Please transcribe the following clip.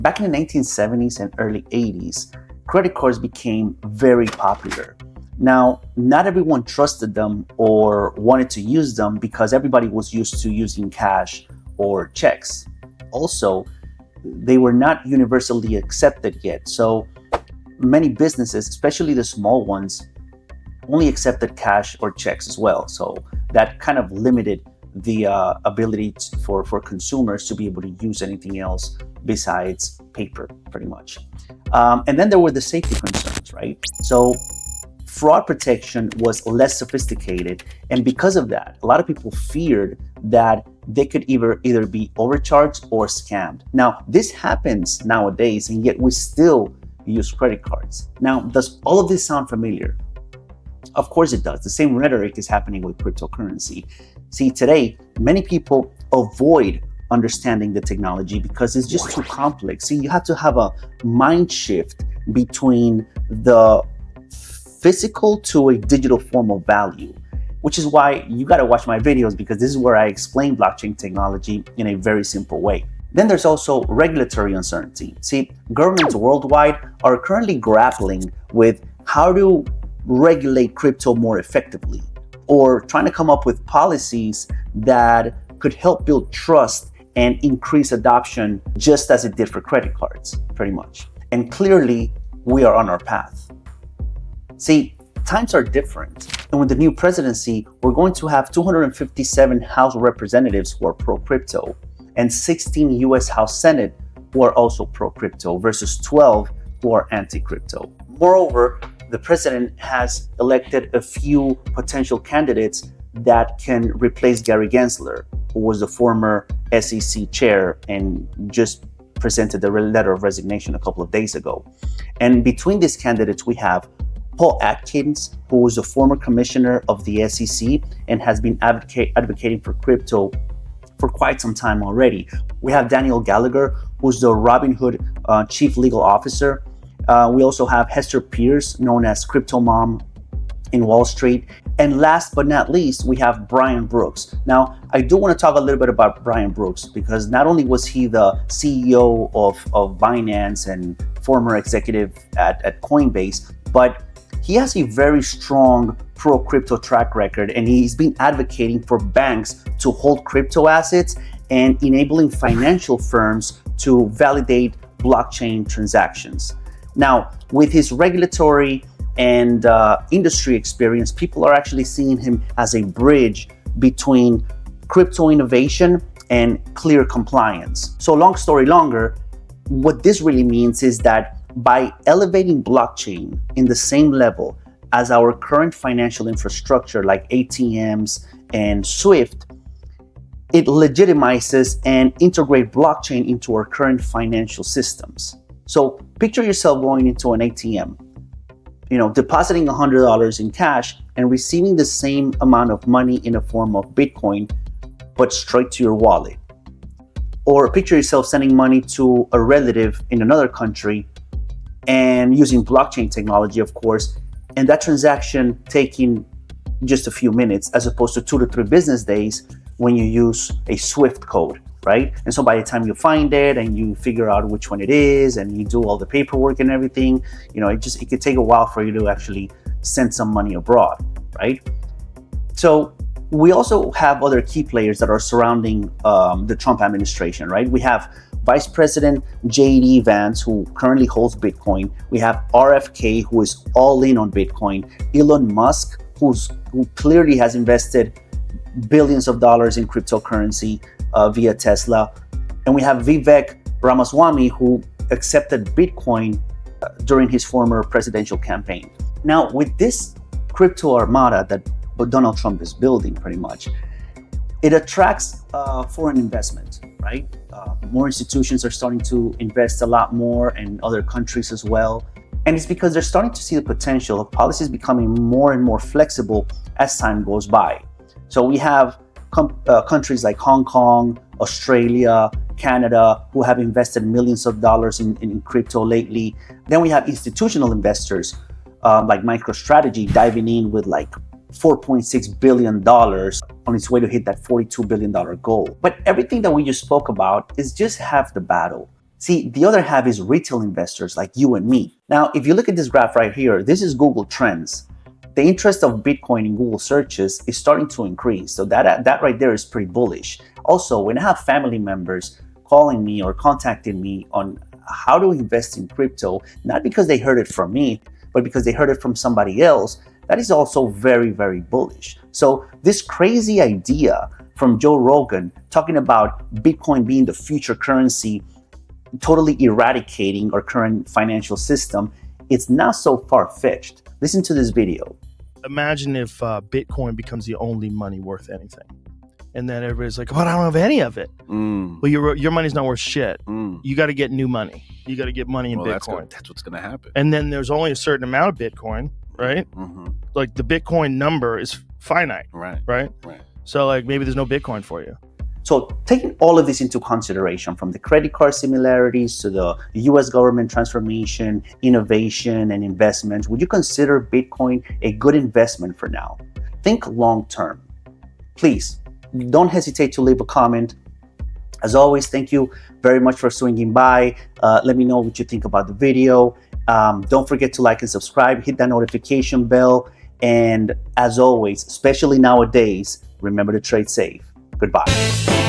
Back in the 1970s and early 80s, credit cards became very popular. Now, not everyone trusted them or wanted to use them because everybody was used to using cash or checks. Also, they were not universally accepted yet. So many businesses, especially the small ones, only accepted cash or checks as well. So that kind of limited the ability for consumers to be able to use anything else besides paper, pretty much. And then there were the safety concerns, right? So fraud protection was less sophisticated. And because of that, a lot of people feared that they could either be overcharged or scammed. Now, this happens nowadays, and yet we still use credit cards. Now, does all of this sound familiar? Of course it does. The same rhetoric is happening with cryptocurrency. See, today, many people avoid understanding the technology because it's just too complex. See, you have to have a mind shift between the physical to a digital form of value, which is why you got to watch my videos, because this is where I explain blockchain technology in a very simple way. Then there's also regulatory uncertainty. See, governments worldwide are currently grappling with how to regulate crypto more effectively, or trying to come up with policies that could help build trust and increase adoption, just as it did for credit cards, pretty much. And clearly, we are on our path. See, times are different. And with the new presidency, we're going to have 257 House representatives who are pro-crypto and 16 US House Senate who are also pro-crypto versus 12 who are anti-crypto. Moreover, the president has elected a few potential candidates that can replace Gary Gensler, who was the former SEC chair and just presented the letter of resignation a couple of days ago. And between these candidates, we have Paul Atkins, who was a former commissioner of the SEC and has been advocating for crypto for quite some time already. We have Daniel Gallagher, who's the Robinhood chief legal officer. We also have Hester Peirce, known as Crypto Mom in Wall Street. And last but not least, we have Brian Brooks. Now, I do want to talk a little bit about Brian Brooks, because not only was he the CEO of Binance and former executive at Coinbase, but he has a very strong pro-crypto track record, and he's been advocating for banks to hold crypto assets and enabling financial firms to validate blockchain transactions. Now, with his regulatory and industry experience, people are actually seeing him as a bridge between crypto innovation and clear compliance. So long story longer, what this really means is that by elevating blockchain in the same level as our current financial infrastructure like ATMs and SWIFT, it legitimizes and integrates blockchain into our current financial systems. So picture yourself going into an ATM, depositing $100 in cash and receiving the same amount of money in a form of Bitcoin, but straight to your wallet. Or picture yourself sending money to a relative in another country and using blockchain technology, of course, and that transaction taking just a few minutes as opposed to 2 to 3 business days when you use a SWIFT code, right? And so by the time you find it and you figure out which one it is and you do all the paperwork and everything, it could take a while for you to actually send some money abroad, right? So we also have other key players that are surrounding the Trump administration, right? We have Vice President J.D. Vance, who currently holds Bitcoin. We have RFK, who is all in on Bitcoin. Elon Musk, who clearly has invested billions of dollars in cryptocurrency via Tesla. And we have Vivek Ramaswamy, who accepted Bitcoin during his former presidential campaign. Now, with this crypto armada that Donald Trump is building, pretty much, it attracts foreign investment, right? More institutions are starting to invest a lot more, and other countries as well. And it's because they're starting to see the potential of policies becoming more and more flexible as time goes by. So we have countries like Hong Kong, Australia, Canada, who have invested millions of dollars in crypto lately. Then we have institutional investors like MicroStrategy diving in with like $4.6 billion on its way to hit that $42 billion goal. But everything that we just spoke about is just half the battle. See, the other half is retail investors like you and me. Now, if you look at this graph right here, this is Google Trends. The interest of Bitcoin in Google searches is starting to increase. So that right there is pretty bullish. Also, when I have family members calling me or contacting me on how to invest in crypto, not because they heard it from me, but because they heard it from somebody else, that is also very, very bullish. So this crazy idea from Joe Rogan talking about Bitcoin being the future currency, totally eradicating our current financial system, it's not so far-fetched. Listen to this video. Imagine if Bitcoin becomes the only money worth anything. And then everybody's like, but I don't have any of it. Well, your money's not worth shit. You got to get new money. You got to get money in Bitcoin. That's what's going to happen. And then there's only a certain amount of Bitcoin, right? Like the Bitcoin number is finite, right? So like maybe there's no Bitcoin for you. So taking all of this into consideration, from the credit card similarities to the US government transformation, innovation, and investment, would you consider Bitcoin a good investment for now? Think long term. Please, don't hesitate to leave a comment. As always, thank you very much for swinging by. Let me know what you think about the video. Don't forget to like and subscribe, hit that notification bell. And as always, especially nowadays, remember to trade safe. Goodbye.